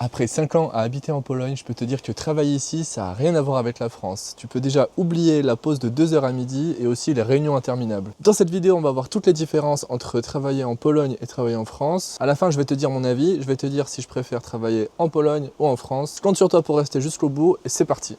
Après 5 ans à habiter en Pologne, je peux te dire que travailler ici, ça n'a rien à voir avec la France. Tu peux déjà oublier la pause de 2 heures à midi et aussi les réunions interminables. Dans cette vidéo, on va voir toutes les différences entre travailler en Pologne et travailler en France. À la fin, je vais te dire mon avis, je vais te dire si je préfère travailler en Pologne ou en France. Je compte sur toi pour rester jusqu'au bout et c'est parti.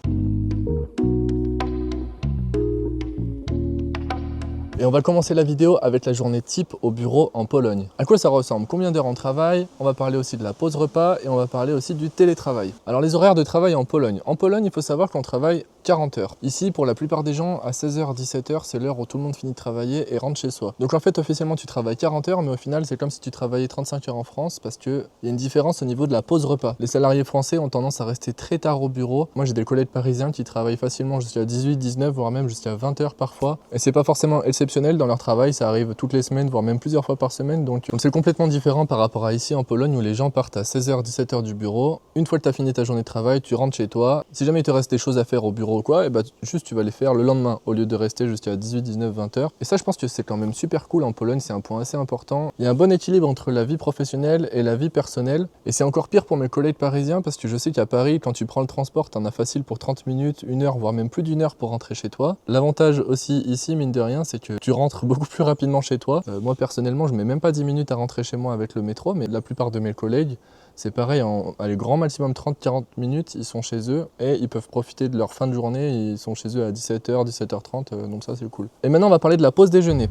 Et on va commencer la vidéo avec la journée type au bureau en Pologne. À quoi ça ressemble? Combien d'heures on travaille? On va parler aussi de la pause repas et on va parler aussi du télétravail. Alors les horaires de travail en Pologne. En Pologne, il faut savoir qu'on travaille 40 heures. Ici, pour la plupart des gens, à 16h, 17h, c'est l'heure où tout le monde finit de travailler et rentre chez soi. Donc en fait, officiellement, tu travailles 40 heures, mais au final, c'est comme si tu travaillais 35 heures en France parce qu'il y a une différence au niveau de la pause repas. Les salariés français ont tendance à rester très tard au bureau. Moi, j'ai des collègues parisiens qui travaillent facilement jusqu'à 18, 19, voire même jusqu'à 20 heures parfois. Et c'est pas forcément exceptionnel dans leur travail, ça arrive toutes les semaines, voire même plusieurs fois par semaine. Donc c'est complètement différent par rapport à ici en Pologne où les gens partent à 16h, 17h du bureau. Une fois que tu as fini ta journée de travail, tu rentres chez toi. Si jamais il te reste des choses à faire au bureau ou quoi, et bah juste tu vas les faire le lendemain au lieu de rester jusqu'à 18, 19, 20 heures. Et ça, je pense que c'est quand même super cool en Pologne, c'est un point assez important. Il y a un bon équilibre entre la vie professionnelle et la vie personnelle. Et c'est encore pire pour mes collègues parisiens parce que je sais qu'à Paris, quand tu prends le transport, t'en as facile pour 30 minutes, 1 heure, voire même plus d'1 heure pour rentrer chez toi. L'avantage aussi ici, mine de rien, c'est que tu rentres beaucoup plus rapidement chez toi. Moi personnellement, je mets même pas 10 minutes à rentrer chez moi avec le métro, mais la plupart de mes collègues, c'est pareil, allez, grand maximum 30-40 minutes, ils sont chez eux et ils peuvent profiter de leur fin de journée, ils sont chez eux à 17h, 17h30, donc ça c'est cool. Et maintenant on va parler de la pause déjeuner.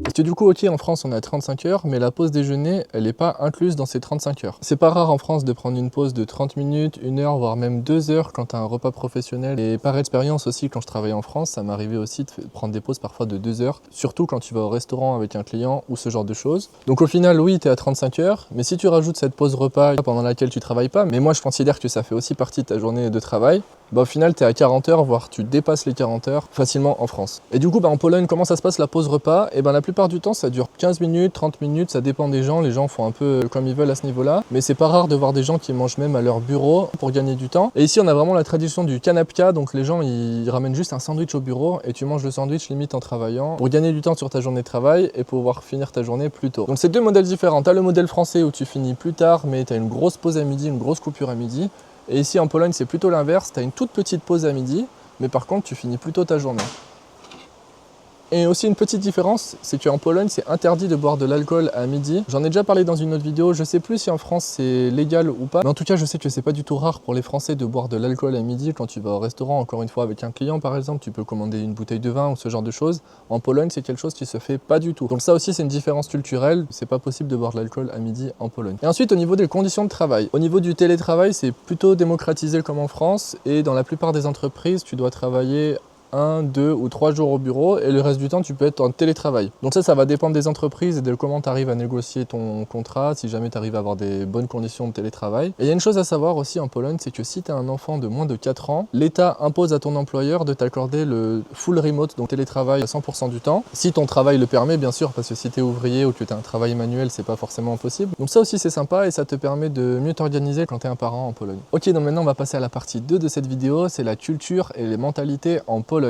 Parce que du coup, ok, en France, on est à 35 heures, mais la pause déjeuner, elle n'est pas incluse dans ces 35 heures. C'est pas rare en France de prendre une pause de 30 minutes, 1 heure, voire même 2 heures quand tu as un repas professionnel. Et par expérience aussi, quand je travaillais en France, ça m'arrivait aussi de prendre des pauses parfois de 2 heures, surtout quand tu vas au restaurant avec un client ou ce genre de choses. Donc au final, oui, tu es à 35 heures, mais si tu rajoutes cette pause repas pendant laquelle tu travailles pas, mais moi je considère que ça fait aussi partie de ta journée de travail, bah au final tu es à 40 heures, voire tu dépasses les 40 heures facilement en France. Et du coup, bah, en Pologne, comment ça se passe la pause repas? Et ben la plupart du temps, ça dure 15 minutes, 30 minutes, ça dépend des gens. Les gens font un peu comme ils veulent à ce niveau-là. Mais c'est pas rare de voir des gens qui mangent même à leur bureau pour gagner du temps. Et ici, on a vraiment la tradition du kanapka. Donc les gens, ils ramènent juste un sandwich au bureau et tu manges le sandwich limite en travaillant pour gagner du temps sur ta journée de travail et pouvoir finir ta journée plus tôt. Donc c'est deux modèles différents. Tu as le modèle français où tu finis plus tard, mais tu as une grosse pause à midi, une grosse coupure à midi. Et ici en Pologne, c'est plutôt l'inverse. Tu as une toute petite pause à midi, mais par contre, tu finis plus tôt ta journée. Et aussi une petite différence, c'est qu'en Pologne, c'est interdit de boire de l'alcool à midi. J'en ai déjà parlé dans une autre vidéo, je sais plus si en France c'est légal ou pas. Mais en tout cas, je sais que c'est pas du tout rare pour les Français de boire de l'alcool à midi. Quand tu vas au restaurant, encore une fois avec un client par exemple, tu peux commander une bouteille de vin ou ce genre de choses. En Pologne, c'est quelque chose qui se fait pas du tout. Donc ça aussi, c'est une différence culturelle. C'est pas possible de boire de l'alcool à midi en Pologne. Et ensuite, au niveau des conditions de travail. Au niveau du télétravail, c'est plutôt démocratisé comme en France. Et dans la plupart des entreprises, tu dois travailler 1, 2 ou 3 jours au bureau et le reste du temps tu peux être en télétravail. Donc ça va dépendre des entreprises et de comment tu arrives à négocier ton contrat, si jamais tu arrives à avoir des bonnes conditions de télétravail. Et il y a une chose à savoir aussi en Pologne, c'est que si tu as un enfant de moins de 4 ans, l'État impose à ton employeur de t'accorder le full remote, donc télétravail à 100% du temps. Si ton travail le permet bien sûr, parce que si tu es ouvrier ou que tu as un travail manuel, c'est pas forcément possible. Donc ça aussi c'est sympa et ça te permet de mieux t'organiser quand tu es un parent en Pologne. Ok, donc maintenant on va passer à la partie 2 de cette vidéo, c'est la culture et les mentalités en Pologne.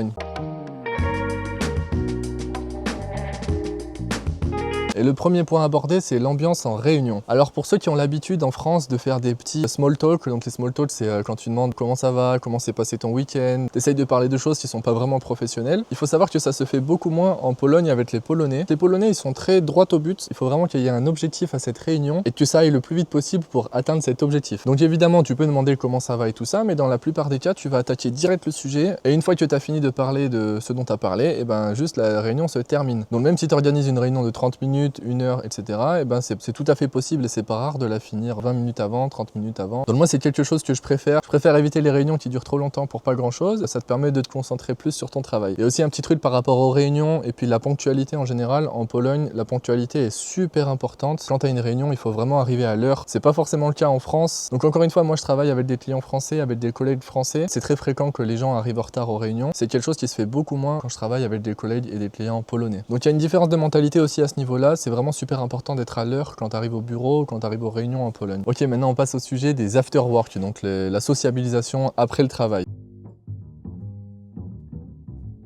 Et le premier point abordé, c'est l'ambiance en réunion. Alors pour ceux qui ont l'habitude en France de faire des petits small talk, donc les small talk c'est quand tu demandes comment ça va, comment s'est passé ton week-end, t'essayes de parler de choses qui sont pas vraiment professionnelles. Il faut savoir que ça se fait beaucoup moins en Pologne avec les Polonais. Les Polonais ils sont très droit au but, il faut vraiment qu'il y ait un objectif à cette réunion et que ça aille le plus vite possible pour atteindre cet objectif. Donc évidemment tu peux demander comment ça va et tout ça, mais dans la plupart des cas tu vas attaquer direct le sujet et une fois que tu as fini de parler de ce dont tu as parlé, et ben juste la réunion se termine. Donc même si tu organises une réunion de 30 minutes, 1 heure, etc. Et ben c'est tout à fait possible et c'est pas rare de la finir 20 minutes avant, 30 minutes avant. Donc moi c'est quelque chose que je préfère. Je préfère éviter les réunions qui durent trop longtemps pour pas grand chose. Ça te permet de te concentrer plus sur ton travail. Il y a aussi un petit truc par rapport aux réunions et puis la ponctualité en général. En Pologne, la ponctualité est super importante. Quand tu as une réunion, il faut vraiment arriver à l'heure. C'est pas forcément le cas en France. Donc encore une fois, moi je travaille avec des clients français, avec des collègues français. C'est très fréquent que les gens arrivent en retard aux réunions. C'est quelque chose qui se fait beaucoup moins quand je travaille avec des collègues et des clients polonais. Donc il y a une différence de mentalité aussi à ce niveau-là. C'est vraiment super important d'être à l'heure quand tu arrives au bureau, quand tu arrives aux réunions en Pologne. Ok, maintenant on passe au sujet des after-work, donc la sociabilisation après le travail.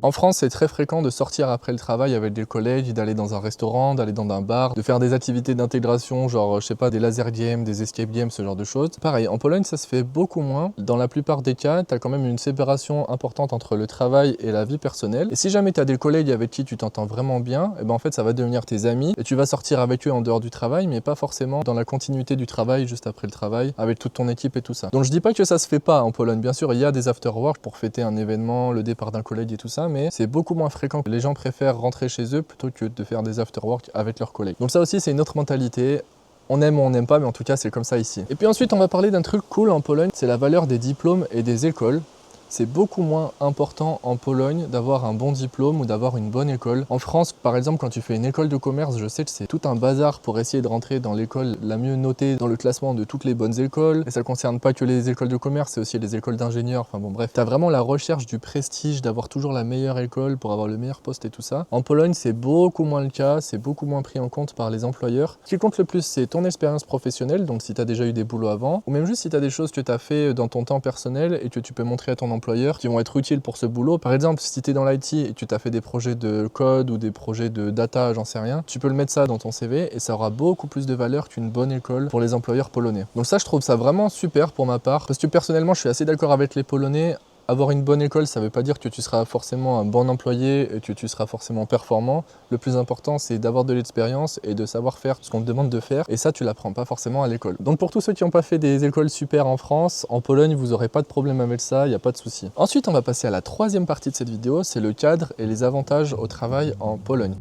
En France, c'est très fréquent de sortir après le travail avec des collègues, d'aller dans un restaurant, d'aller dans un bar, de faire des activités d'intégration, genre, je sais pas, des laser games, des escape games, ce genre de choses. Pareil, en Pologne, ça se fait beaucoup moins. Dans la plupart des cas, tu as quand même une séparation importante entre le travail et la vie personnelle. Et si jamais tu as des collègues avec qui tu t'entends vraiment bien, et ben en fait, ça va devenir tes amis et tu vas sortir avec eux en dehors du travail, mais pas forcément dans la continuité du travail, juste après le travail, avec toute ton équipe et tout ça. Donc je dis pas que ça se fait pas en Pologne. Bien sûr, il y a des after-work pour fêter un événement, le départ d'un collègue et tout ça, mais c'est beaucoup moins fréquent. Les gens préfèrent rentrer chez eux plutôt que de faire des after-work avec leurs collègues. Donc ça aussi, c'est une autre mentalité. On aime ou on n'aime pas, mais en tout cas, c'est comme ça ici. Et puis ensuite, on va parler d'un truc cool en Pologne, c'est la valeur des diplômes et des écoles. C'est beaucoup moins important en Pologne d'avoir un bon diplôme ou d'avoir une bonne école. En France, par exemple, quand tu fais une école de commerce, je sais que c'est tout un bazar pour essayer de rentrer dans l'école la mieux notée dans le classement de toutes les bonnes écoles. Et ça ne concerne pas que les écoles de commerce, c'est aussi les écoles d'ingénieurs. Enfin bon, bref, tu as vraiment la recherche du prestige, d'avoir toujours la meilleure école pour avoir le meilleur poste et tout ça. En Pologne, c'est beaucoup moins le cas, c'est beaucoup moins pris en compte par les employeurs. Ce qui compte le plus, c'est ton expérience professionnelle, donc si tu as déjà eu des boulots avant, ou même juste si tu as des choses que tu as fait dans ton temps personnel et que tu peux montrer à ton employeurs qui vont être utiles pour ce boulot. Par exemple, si tu es dans l'IT et que tu as fait des projets de code ou des projets de data, j'en sais rien, tu peux le mettre ça dans ton CV et ça aura beaucoup plus de valeur qu'une bonne école pour les employeurs polonais. Donc ça, je trouve ça vraiment super pour ma part, parce que personnellement, je suis assez d'accord avec les Polonais. Avoir une bonne école, ça ne veut pas dire que tu seras forcément un bon employé et que tu seras forcément performant. Le plus important, c'est d'avoir de l'expérience et de savoir faire ce qu'on te demande de faire. Et ça, tu l'apprends pas forcément à l'école. Donc pour tous ceux qui n'ont pas fait des écoles super en France, en Pologne, vous n'aurez pas de problème avec ça, il n'y a pas de souci. Ensuite, on va passer à la troisième partie de cette vidéo, c'est le cadre et les avantages au travail en Pologne.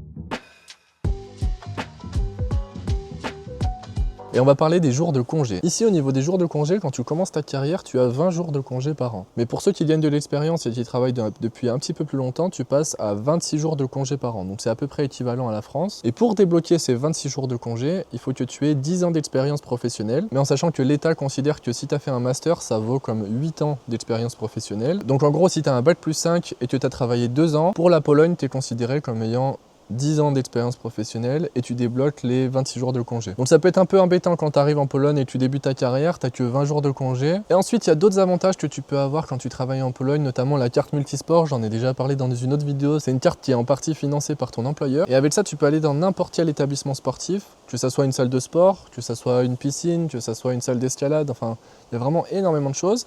Et on va parler des jours de congé. Ici, au niveau des jours de congé, quand tu commences ta carrière, tu as 20 jours de congé par an. Mais pour ceux qui gagnent de l'expérience et qui travaillent depuis un petit peu plus longtemps, tu passes à 26 jours de congé par an. Donc c'est à peu près équivalent à la France. Et pour débloquer ces 26 jours de congé, il faut que tu aies 10 ans d'expérience professionnelle. Mais en sachant que l'État considère que si tu as fait un master, ça vaut comme 8 ans d'expérience professionnelle. Donc en gros, si tu as un bac plus 5 et que tu as travaillé 2 ans, pour la Pologne, tu es considéré comme ayant 10 ans d'expérience professionnelle et tu débloques les 26 jours de congé. Donc ça peut être un peu embêtant quand tu arrives en Pologne et que tu débutes ta carrière, tu n'as que 20 jours de congé. Et ensuite, il y a d'autres avantages que tu peux avoir quand tu travailles en Pologne, notamment la carte multisport, j'en ai déjà parlé dans une autre vidéo. C'est une carte qui est en partie financée par ton employeur. Et avec ça, tu peux aller dans n'importe quel établissement sportif, que ça soit une salle de sport, que ça soit une piscine, que ça soit une salle d'escalade, enfin, il y a vraiment énormément de choses.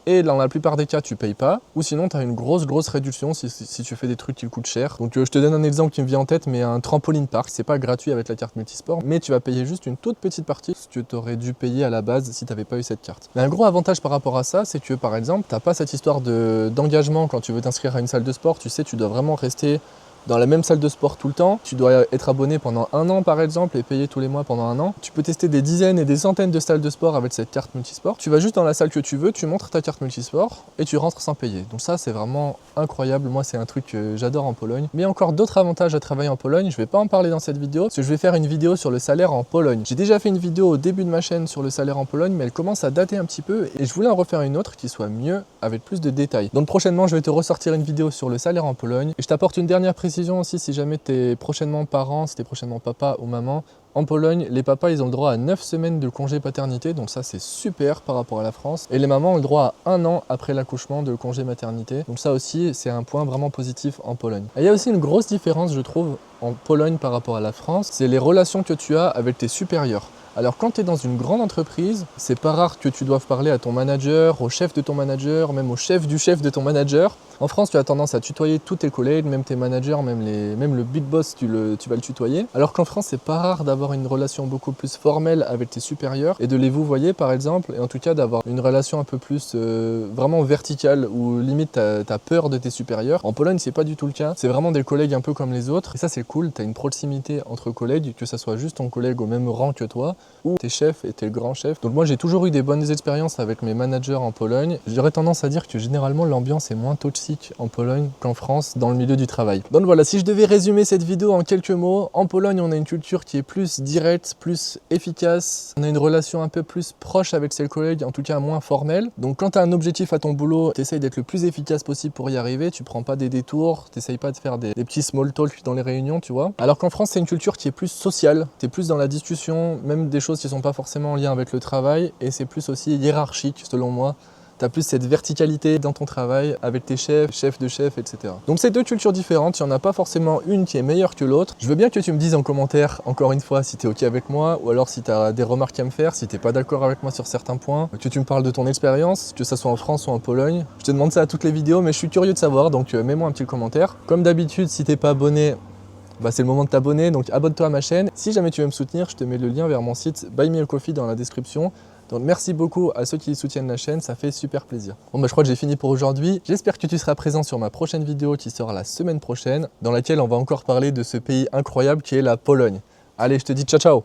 Et dans la plupart des cas, tu payes pas, ou sinon tu as une grosse réduction si tu fais des trucs qui coûtent cher. Donc je te donne un exemple qui me vient en tête, mais un trampoline park, c'est pas gratuit avec la carte multisport, mais tu vas payer juste une toute petite partie ce que tu aurais dû payer à la base si tu n'avais pas eu cette carte. Mais un gros avantage par rapport à ça, c'est que par exemple, tu n'as pas cette histoire d'engagement quand tu veux t'inscrire à une salle de sport, tu sais, tu dois vraiment rester dans la même salle de sport tout le temps. Tu dois être abonné pendant 1 an par exemple et payer tous les mois pendant 1 an. Tu peux tester des dizaines et des centaines de salles de sport avec cette carte multisport. Tu vas juste dans la salle que tu veux, tu montres ta carte multisport et tu rentres sans payer. Donc ça, c'est vraiment incroyable. Moi, c'est un truc que j'adore en Pologne. Mais il y a encore d'autres avantages à travailler en Pologne. Je vais pas en parler dans cette vidéo parce que je vais faire une vidéo sur le salaire en Pologne. J'ai déjà fait une vidéo au début de ma chaîne sur le salaire en Pologne, mais elle commence à dater un petit peu et je voulais en refaire une autre qui soit mieux avec plus de détails. Donc prochainement, je vais te ressortir une vidéo sur le salaire en Pologne et je t'apporte une dernière précision aussi si jamais t'es prochainement parent, si t'es prochainement papa ou maman. En Pologne, les papas, ils ont le droit à 9 semaines de congé paternité, donc ça c'est super par rapport à la France. Et les mamans ont le droit à 1 an après l'accouchement de congé maternité. Donc ça aussi, c'est un point vraiment positif en Pologne. Et il y a aussi une grosse différence, je trouve, en Pologne par rapport à la France, c'est les relations que tu as avec tes supérieurs. Alors quand tu es dans une grande entreprise, c'est pas rare que tu doives parler à ton manager, au chef de ton manager, même au chef du chef de ton manager. En France, tu as tendance à tutoyer tous tes collègues, même tes managers, même le big boss, tu vas le tutoyer. Alors qu'en France, c'est pas rare d'avoir une relation beaucoup plus formelle avec tes supérieurs et de les vouvoyer par exemple, et en tout cas d'avoir une relation un peu plus vraiment verticale où limite t'as peur de tes supérieurs. En Pologne, c'est pas du tout le cas. C'est vraiment des collègues un peu comme les autres. Et ça, c'est cool, tu as une proximité entre collègues, que ça soit juste ton collègue au même rang que toi, ou tes chefs et tes grands chefs. Donc moi j'ai toujours eu des bonnes expériences avec mes managers en Pologne. J'aurais tendance à dire que généralement l'ambiance est moins toxique en Pologne qu'en France dans le milieu du travail. Donc voilà, si je devais résumer cette vidéo en quelques mots, en Pologne on a une culture qui est plus directe, plus efficace. On a une relation un peu plus proche avec ses collègues, en tout cas moins formelle. Donc quand tu as un objectif à ton boulot, tu essayes d'être le plus efficace possible pour y arriver. Tu prends pas des détours, tu n'essayes pas de faire des petits small talk dans les réunions, tu vois. Alors qu'en France c'est une culture qui est plus sociale, tu es plus dans la discussion, même des choses qui sont pas forcément en lien avec le travail, et c'est plus aussi hiérarchique selon moi tu as plus cette verticalité dans ton travail avec tes chefs, chefs de chefs, etc. Donc c'est deux cultures différentes, il n'y en a pas forcément une qui est meilleure que l'autre. Je veux bien que tu me dises en commentaire, encore une fois, si tu es ok avec moi, ou alors si tu as des remarques à me faire, si tu n'es pas d'accord avec moi sur certains points, que tu me parles de ton expérience, que ça soit en France ou en Pologne. Je te demande ça à toutes les vidéos, mais je suis curieux de savoir, donc mets-moi un petit commentaire. Comme d'habitude, si t'es pas abonné, c'est le moment de t'abonner, donc abonne-toi à ma chaîne. Si jamais tu veux me soutenir, je te mets le lien vers mon site Buy Me a Coffee dans la description. Donc merci beaucoup à ceux qui soutiennent la chaîne, ça fait super plaisir. Bon je crois que j'ai fini pour aujourd'hui. J'espère que tu seras présent sur ma prochaine vidéo qui sera la semaine prochaine, dans laquelle on va encore parler de ce pays incroyable qui est la Pologne. Allez, je te dis ciao ciao!